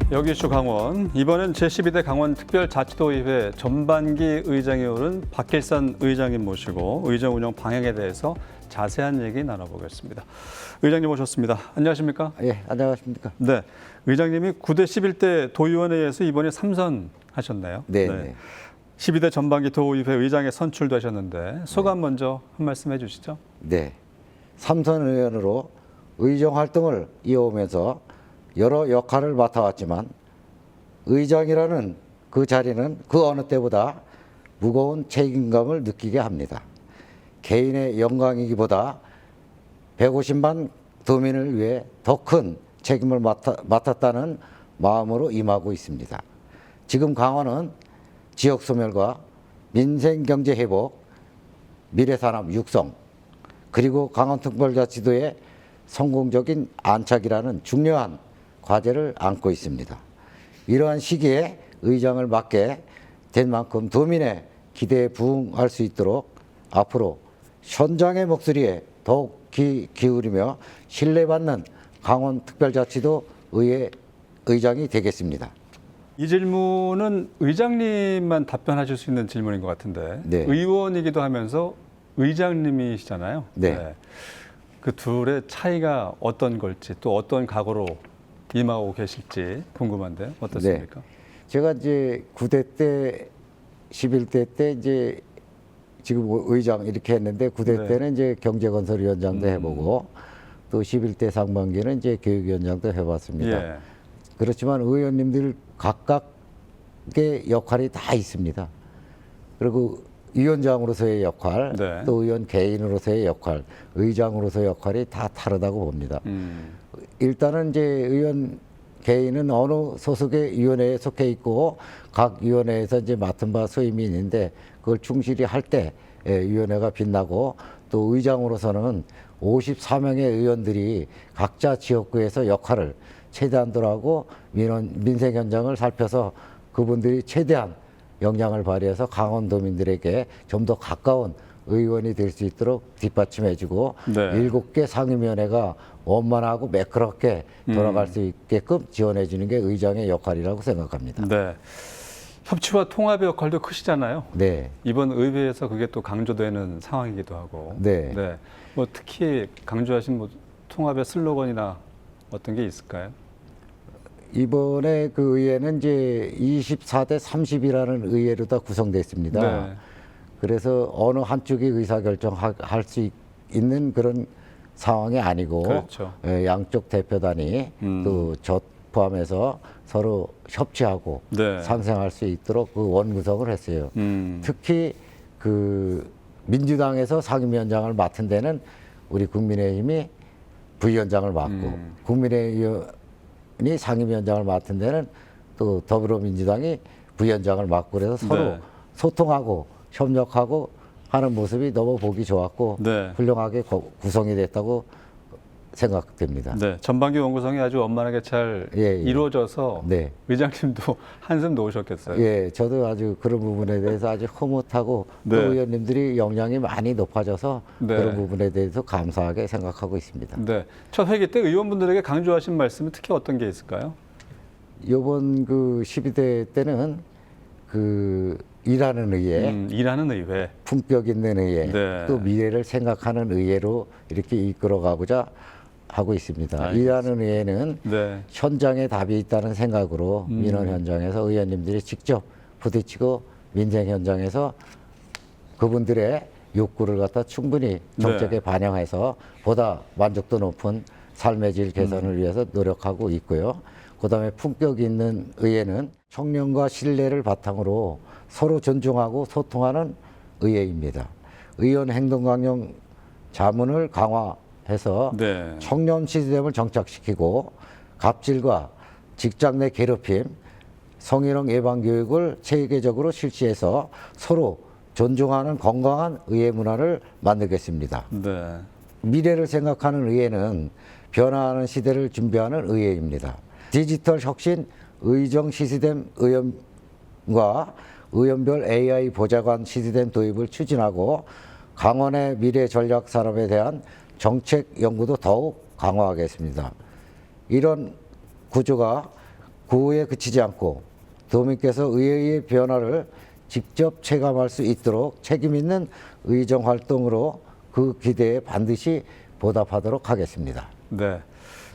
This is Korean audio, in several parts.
여기 이슈 강원, 이번엔 제12대 강원특별자치도의회 전반기 의장에 오른 박길선 의장님 모시고 의정 운영 방향에 대해서 자세한 얘기 나눠보겠습니다. 의장님 오셨습니다. 안녕하십니까? 예, 안녕하십니까? 네, 의장님이 9대 11대 도의원회에서 이번에 3선하셨나요? 네. 12대 전반기 도의회 의장에 선출되셨는데 소감 먼저 한 말씀 해주시죠. 네. 삼선 의원으로 의정 활동을 이어오면서 여러 역할을 맡아왔지만 의장이라는 그 자리는 그 어느 때보다 무거운 책임감을 느끼게 합니다. 개인의 영광이기보다 150만 도민을 위해 더 큰 책임을 맡았다는 마음으로 임하고 있습니다. 지금 강원은 지역 소멸과 민생 경제 회복, 미래산업 육성, 그리고 강원특별자치도의 성공적인 안착이라는 중요한 과제를 안고 있습니다. 이러한 시기에 의장을 맡게 된 만큼 도민의 기대에 부응할 수 있도록 앞으로 현장의 목소리에 더욱 기울이며 신뢰받는 강원특별자치도 의회 의장이 되겠습니다. 이 질문은 의장님만 답변하실 수 있는 질문인 것 같은데 네. 의원이기도 하면서 의장님이시잖아요. 네. 그 둘의 차이가 어떤 걸지 또 어떤 각오로 임하고 계실지 궁금한데 어떻습니까? 네. 제가 이제 9대 때, 11대 때 이제 지금 의장 이렇게 했는데 9대 네. 때는 이제 경제건설위원장도 해보고 또 11대 상반기는 이제 교육위원장도 해봤습니다. 예. 그렇지만 의원님들 각각의 역할이 다 있습니다. 그리고 위원장으로서의 역할, 네. 또 의원 개인으로서의 역할, 의장으로서의 역할이 다 다르다고 봅니다. 일단은 이제 의원 개인은 어느 소속의 위원회에 속해 있고 각 위원회에서 이제 맡은 바 소임이 있는데 그걸 충실히 할 때 위원회가 빛나고 또 의장으로서는 54명의 의원들이 각자 지역구에서 역할을 최대한도로 하고 민생 현장을 살펴서 그분들이 최대한 역량을 발휘해서 강원도민들에게 좀 더 가까운 의원이 될 수 있도록 뒷받침해주고 네. 7개 상임위원회가 원만하고 매끄럽게 돌아갈 수 있게끔 지원해주는 게 의장의 역할이라고 생각합니다. 네. 협치와 통합의 역할도 크시잖아요. 네. 이번 의회에서 그게 또 강조되는 상황이기도 하고. 네. 뭐 특히 강조하신 뭐 통합의 슬로건이나 어떤 게 있을까요? 이번에 그 의회는 이제 24대 30이라는 의회로 다 구성됐습니다. 네. 그래서 어느 한쪽이 의사결정할 수 있는 그런 상황이 아니고 그렇죠. 양쪽 대표단이 또 저 포함해서 서로 협치하고 네. 상생할 수 있도록 그 원구성을 했어요. 특히 그 민주당에서 상임위원장을 맡은 데는 우리 국민의힘이 부위원장을 맡고 국민의힘이 상임위원장을 맡은 데는 또 더불어민주당이 부위원장을 맡고 그래서 서로 네. 소통하고 협력하고 하는 모습이 너무 보기 좋았고 네. 훌륭하게 구성이 됐다고 생각됩니다. 네, 전반기 원구성이 아주 원만하게 잘 예. 이루어져서 네. 의장님도 한숨 놓으셨겠어요. 예, 저도 아주 그런 부분에 대해서 아주 흐뭇하고 네. 또 의원님들이 역량이 많이 높아져서 네. 그런 부분에 대해서 감사하게 생각하고 있습니다. 네, 첫 회기 때 의원분들에게 강조하신 말씀은 특히 어떤 게 있을까요? 이번 그 12대 때는 그 일하는 의회, 일하는 의회. 품격 있는 의회, 네. 또 미래를 생각하는 의회로 이렇게 이끌어가고자 하고 있습니다. 알겠습니다. 일하는 의회는 네. 현장에 답이 있다는 생각으로 민원 현장에서 의원님들이 직접 부딪히고 민생 현장에서 그분들의 욕구를 갖다 충분히 정책에 네. 반영해서 보다 만족도 높은 삶의 질 개선을 위해서 노력하고 있고요. 그다음에 품격 있는 의회는 청렴과 신뢰를 바탕으로 서로 존중하고 소통하는 의회입니다. 의원 행동 강령 자문을 강화해서 네. 청렴 시스템을 정착시키고 갑질과 직장 내 괴롭힘, 성희롱 예방 교육을 체계적으로 실시해서 서로 존중하는 건강한 의회 문화를 만들겠습니다. 네. 미래를 생각하는 의회는 변화하는 시대를 준비하는 의회입니다. 디지털 혁신 의정 시스템 의원과 의원별 AI 보좌관 시스템 도입을 추진하고 강원의 미래 전략 산업에 대한 정책 연구도 더욱 강화하겠습니다. 이런 구조가 구호에 그치지 않고 도민께서 의회의 변화를 직접 체감할 수 있도록 책임 있는 의정 활동으로 그 기대에 반드시 보답하도록 하겠습니다. 네.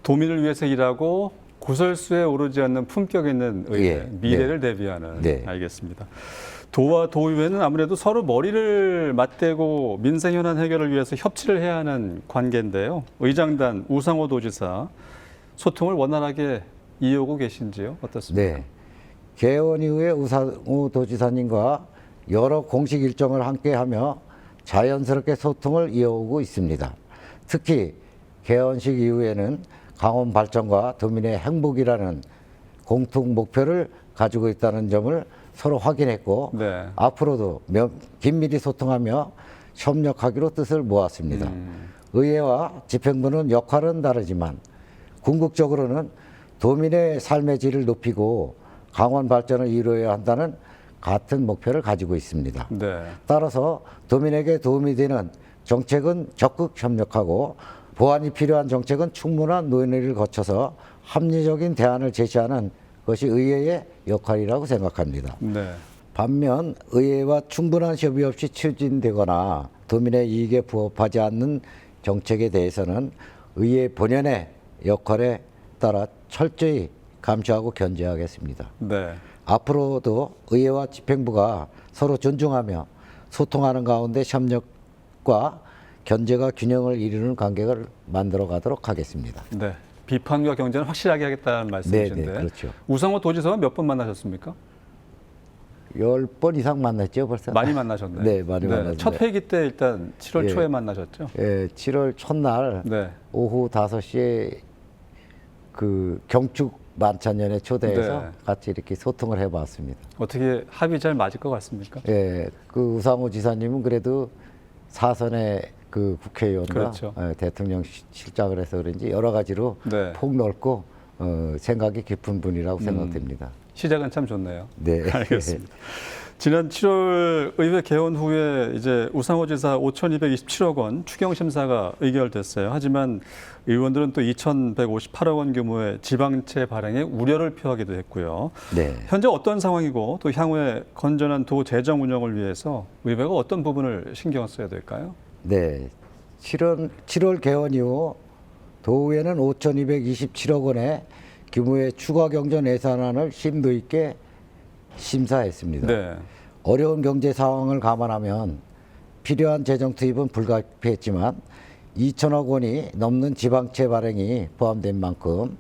도민을 위해서 일하고 구설수에 오르지 않는 품격 있는 의회, 예, 미래를 대비하는. 네. 알겠습니다. 도와 도의회는 아무래도 서로 머리를 맞대고 민생 현안 해결을 위해서 협치를 해야 하는 관계인데요. 의장단 우상호 도지사 소통을 원활하게 이어오고 계신지요? 어떻습니까? 네. 개원 이후에 우상호 도지사님과 여러 공식 일정을 함께하며 자연스럽게 소통을 이어오고 있습니다. 특히 개원식 이후에는 강원 발전과 도민의 행복이라는 공통 목표를 가지고 있다는 점을 서로 확인했고 네. 앞으로도 긴밀히 소통하며 협력하기로 뜻을 모았습니다. 의회와 집행부는 역할은 다르지만 궁극적으로는 도민의 삶의 질을 높이고 강원 발전을 이루어야 한다는 같은 목표를 가지고 있습니다. 네. 따라서 도민에게 도움이 되는 정책은 적극 협력하고 보완이 필요한 정책은 충분한 논의를 거쳐서 합리적인 대안을 제시하는 것이 의회의 역할이라고 생각합니다. 네. 반면 의회와 충분한 협의 없이 추진되거나 도민의 이익에 부합하지 않는 정책에 대해서는 의회 본연의 역할에 따라 철저히 감시하고 견제하겠습니다. 네. 앞으로도 의회와 집행부가 서로 존중하며 소통하는 가운데 협력과 견제가 균형을 이루는 관계를 만들어 가도록 하겠습니다. 네. 비판과 경제는 확실하게 하겠다는 말씀이신데. 네, 그렇죠. 우상호 도지사와 몇 번 만나셨습니까? 10번 이상 만났죠, 벌써. 많이 만나셨네요. 네, 많이 만났습니다. 첫 회기 때 일단 7월 예. 초에 만나셨죠? 예, 7월 첫날 네. 오후 5시에 그 경축 만찬연에 초대해서 네. 같이 이렇게 소통을 해봤습니다. 어떻게 합의 잘 맞을 것 같습니까? 예, 그 우상호 지사님은 그래도 사선의 그 국회의원과 그렇죠. 대통령 실장을 해서 그런지 여러 가지로 네. 폭넓고 생각이 깊은 분이라고 생각됩니다. 시작은 참 좋네요. 네. 알겠습니다. 지난 7월 의회 개원 후에 이제 우상호 지사 5,227억 원 추경 심사가 의결됐어요. 하지만 의원들은 또 2,158억 원 규모의 지방채 발행에 우려를 표하기도 했고요. 네. 현재 어떤 상황이고 또 향후에 건전한 도 재정 운영을 위해서 의회가 어떤 부분을 신경 써야 될까요? 네. 7월 개원 이후 도의회는 5,227억 원의 규모의 추가 경전 예산안을 심도 있게 심사했습니다. 네. 어려운 경제 상황을 감안하면 필요한 재정 투입은 불가피했지만 2천억 원이 넘는 지방채 발행이 포함된 만큼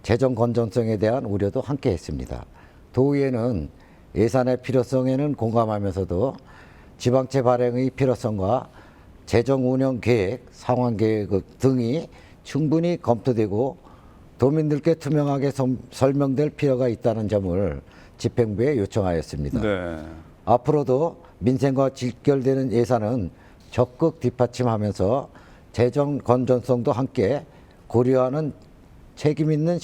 재정 건전성에 대한 우려도 함께 했습니다. 도의회는 예산의 필요성에는 공감하면서도 지방채 발행의 필요성과 재정 운영 계획, 상환 계획 등이 충분히 검토되고 도민들께 투명하게 설명될 필요가 있다는 점을 집행부에 요청하였습니다. 네. 앞으로도 민생과 직결되는 예산은 적극 뒷받침하면서 재정 건전성도 함께 고려하는 책임 있는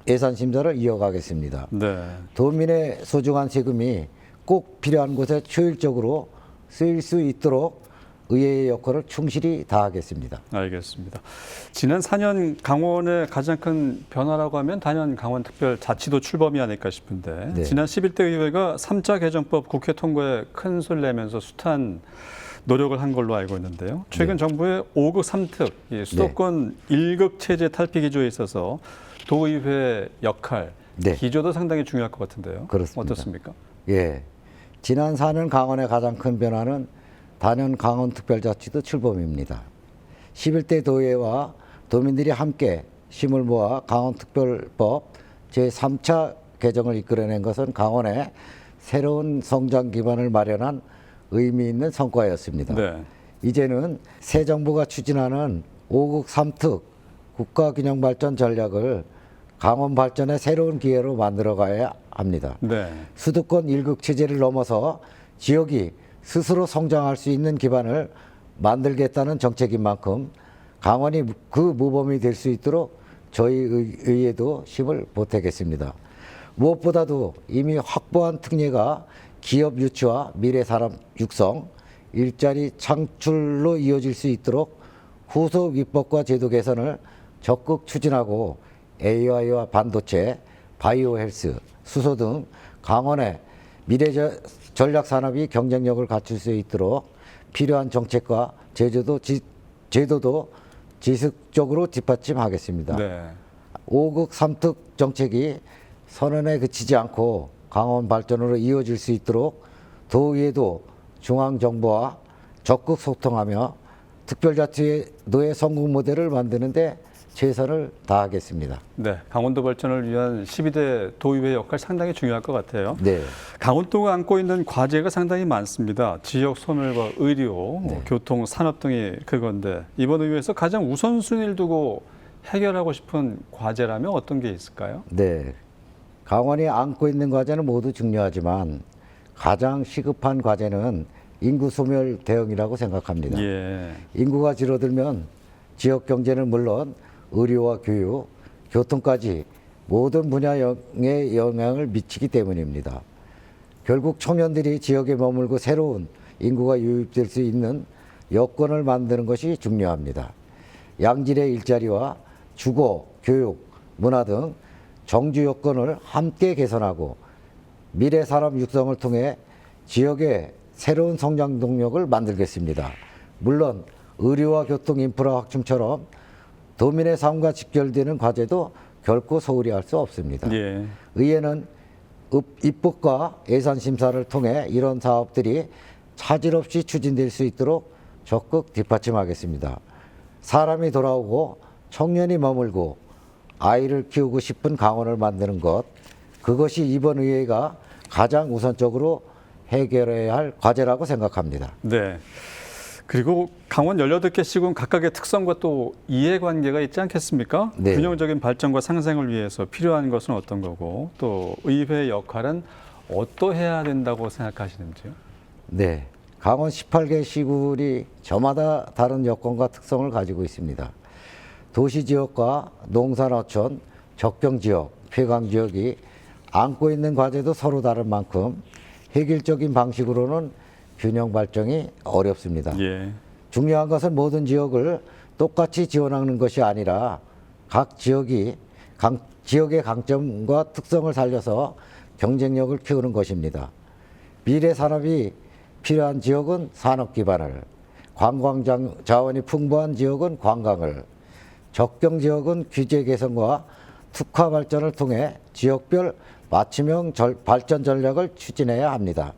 예산 심사를 이어가겠습니다. 네. 도민의 소중한 세금이 꼭 필요한 곳에 효율적으로 쓰일 수 있도록 의회의 역할을 충실히 다하겠습니다. 알겠습니다. 지난 4년 강원의 가장 큰 변화라고 하면 단연 강원특별자치도 출범이 아닐까 싶은데 네. 지난 11대 의회가 3차 개정법 국회 통과에 큰 소리를 내면서 숱한 노력을 한 걸로 알고 있는데요. 최근 정부의 5급 3특 수도권 1급 체제 탈피 기조에 있어서 도의회 역할, 네. 기조도 상당히 중요할 것 같은데요. 그렇습니다. 어떻습니까? 예. 지난 4년 강원의 가장 큰 변화는 단연 강원특별자치도 출범입니다. 11대 도의회와 도민들이 함께 힘을 모아 강원특별법 제3차 개정을 이끌어낸 것은 강원의 새로운 성장 기반을 마련한 의미 있는 성과였습니다. 네. 이제는 새 정부가 추진하는 5국 3특 국가균형발전 전략을 강원 발전의 새로운 기회로 만들어가야 합니다. 네. 수도권 1급 체제를 넘어서 지역이 스스로 성장할 수 있는 기반을 만들겠다는 정책인 만큼 강원이 그 모범이 될 수 있도록 저희 의회도 힘을 보태겠습니다. 무엇보다도 이미 확보한 특례가 기업 유치와 미래 산업 육성, 일자리 창출로 이어질 수 있도록 후속 입법과 제도 개선을 적극 추진하고 AI와 반도체, 바이오 헬스, 수소 등 강원의 미래 전략 산업이 경쟁력을 갖출 수 있도록 필요한 정책과 제도도 지속적으로 뒷받침하겠습니다. 네. 5극 3특 정책이 선언에 그치지 않고 강원 발전으로 이어질 수 있도록 도의회도 중앙정부와 적극 소통하며 특별자치도의 성공 모델을 만드는 데 최선을 다하겠습니다. 네, 강원도 발전을 위한 12대 도의회 역할 상당히 중요할 것 같아요. 네. 강원도가 안고 있는 과제가 상당히 많습니다. 지역 소멸과 의료, 네. 교통, 산업 등이 그건데 이번 의회에서 가장 우선순위를 두고 해결하고 싶은 과제라면 어떤 게 있을까요? 네. 강원이 안고 있는 과제는 모두 중요하지만 가장 시급한 과제는 인구 소멸 대응이라고 생각합니다. 예. 인구가 줄어들면 지역 경제는 물론 의료와 교육, 교통까지 모든 분야에 영향을 미치기 때문입니다. 결국 청년들이 지역에 머물고 새로운 인구가 유입될 수 있는 여건을 만드는 것이 중요합니다. 양질의 일자리와 주거, 교육, 문화 등 정주 여건을 함께 개선하고 미래 산업 육성을 통해 지역의 새로운 성장 동력을 만들겠습니다. 물론 의료와 교통 인프라 확충처럼 도민의 삶과 직결되는 과제도 결코 소홀히 할 수 없습니다. 예. 의회는 입법과 예산 심사를 통해 이런 사업들이 차질 없이 추진될 수 있도록 적극 뒷받침하겠습니다. 사람이 돌아오고 청년이 머물고 아이를 키우고 싶은 강원을 만드는 것, 그것이 이번 의회가 가장 우선적으로 해결해야 할 과제라고 생각합니다. 네. 그리고 강원 18개 시군 각각의 특성과 또 이해관계가 있지 않겠습니까? 네. 균형적인 발전과 상생을 위해서 필요한 것은 어떤 거고 또 의회의 역할은 어떠해야 된다고 생각하시는지요? 네. 강원 18개 시군이 저마다 다른 여건과 특성을 가지고 있습니다. 도시지역과 농산어촌, 적경지역, 폐광지역이 안고 있는 과제도 서로 다른 만큼 획일적인 방식으로는 균형 발전이 어렵습니다. 예. 중요한 것은 모든 지역을 똑같이 지원하는 것이 아니라 각 지역의 강점과 특성을 살려서 경쟁력을 키우는 것입니다. 미래 산업이 필요한 지역은 산업 기반을, 관광 자원이 풍부한 지역은 관광을, 적경 지역은 규제 개선과 특화 발전을 통해 지역별 맞춤형 발전 전략을 추진해야 합니다.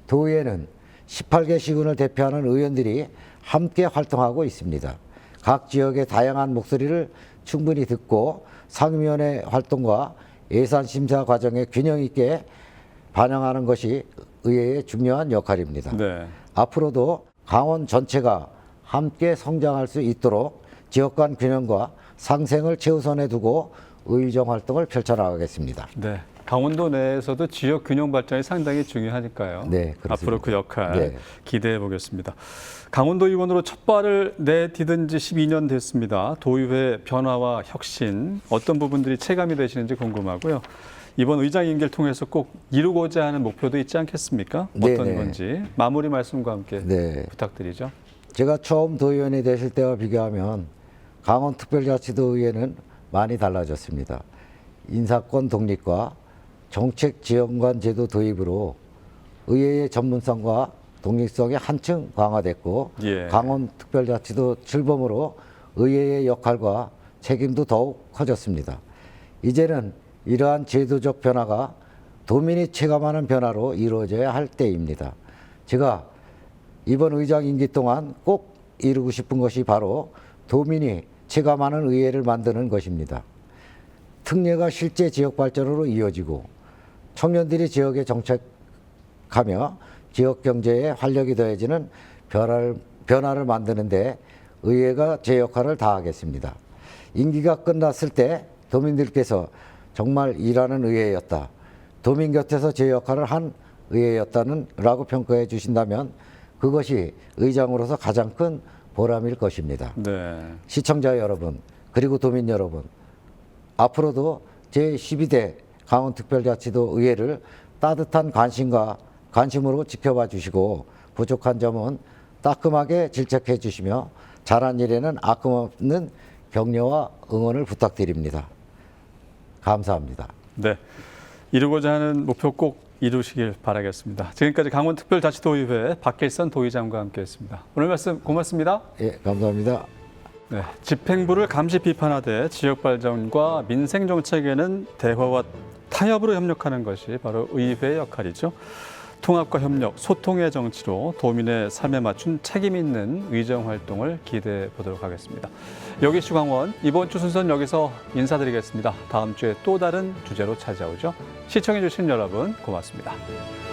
도의회는 18개 시군을 대표하는 의원들이 함께 활동하고 있습니다. 각 지역의 다양한 목소리를 충분히 듣고 상임위원회 활동과 예산 심사 과정에 균형 있게 반영하는 것이 의회의 중요한 역할입니다. 네. 앞으로도 강원 전체가 함께 성장할 수 있도록 지역 간 균형과 상생을 최우선에 두고 의정 활동을 펼쳐나가겠습니다. 네. 강원도 내에서도 지역 균형 발전이 상당히 중요하니까요. 네, 그렇습니다. 앞으로 그 역할 네. 기대해 보겠습니다. 강원도 의원으로 첫 발을 내디딘 지 12년 됐습니다. 도의회 변화와 혁신 어떤 부분들이 체감이 되시는지 궁금하고요. 이번 의장 임기를 통해서 꼭 이루고자 하는 목표도 있지 않겠습니까? 어떤 네네. 건지 마무리 말씀과 함께 네. 부탁드리죠. 제가 처음 도의원이 되실 때와 비교하면 강원특별자치도의회는 많이 달라졌습니다. 인사권 독립과 정책 지원관 제도 도입으로 의회의 전문성과 독립성이 한층 강화됐고 예. 강원특별자치도 출범으로 의회의 역할과 책임도 더욱 커졌습니다. 이제는 이러한 제도적 변화가 도민이 체감하는 변화로 이루어져야 할 때입니다. 제가 이번 의장 임기 동안 꼭 이루고 싶은 것이 바로 도민이 체감하는 의회를 만드는 것입니다. 특례가 실제 지역 발전으로 이어지고 청년들이 지역에 정착하며 지역 경제에 활력이 더해지는 변화를 만드는데 의회가 제 역할을 다하겠습니다. 임기가 끝났을 때 도민들께서 정말 일하는 의회였다, 도민 곁에서 제 역할을 한 의회였다라고 평가해 주신다면 그것이 의장으로서 가장 큰 보람일 것입니다. 네. 시청자 여러분, 그리고 도민 여러분, 앞으로도 제12대 강원특별자치도 의회를 따뜻한 관심으로 지켜봐 주시고 부족한 점은 따끔하게 질책해 주시며 잘한 일에는 아낌없는 격려와 응원을 부탁드립니다. 감사합니다. 네, 이루고자 하는 목표 꼭 이루시길 바라겠습니다. 지금까지 강원특별자치도의회 박길선 도의장과 함께했습니다. 오늘 말씀 고맙습니다. 예, 감사합니다. 네, 집행부를 감시 비판하되 지역 발전과 민생 정책에는 대화와 타협으로 협력하는 것이 바로 의회의 역할이죠. 통합과 협력, 소통의 정치로 도민의 삶에 맞춘 책임 있는 의정 활동을 기대해 보도록 하겠습니다. 여기 시광원 이번 주 순서는 여기서 인사드리겠습니다. 다음 주에 또 다른 주제로 찾아오죠. 시청해 주신 여러분 고맙습니다.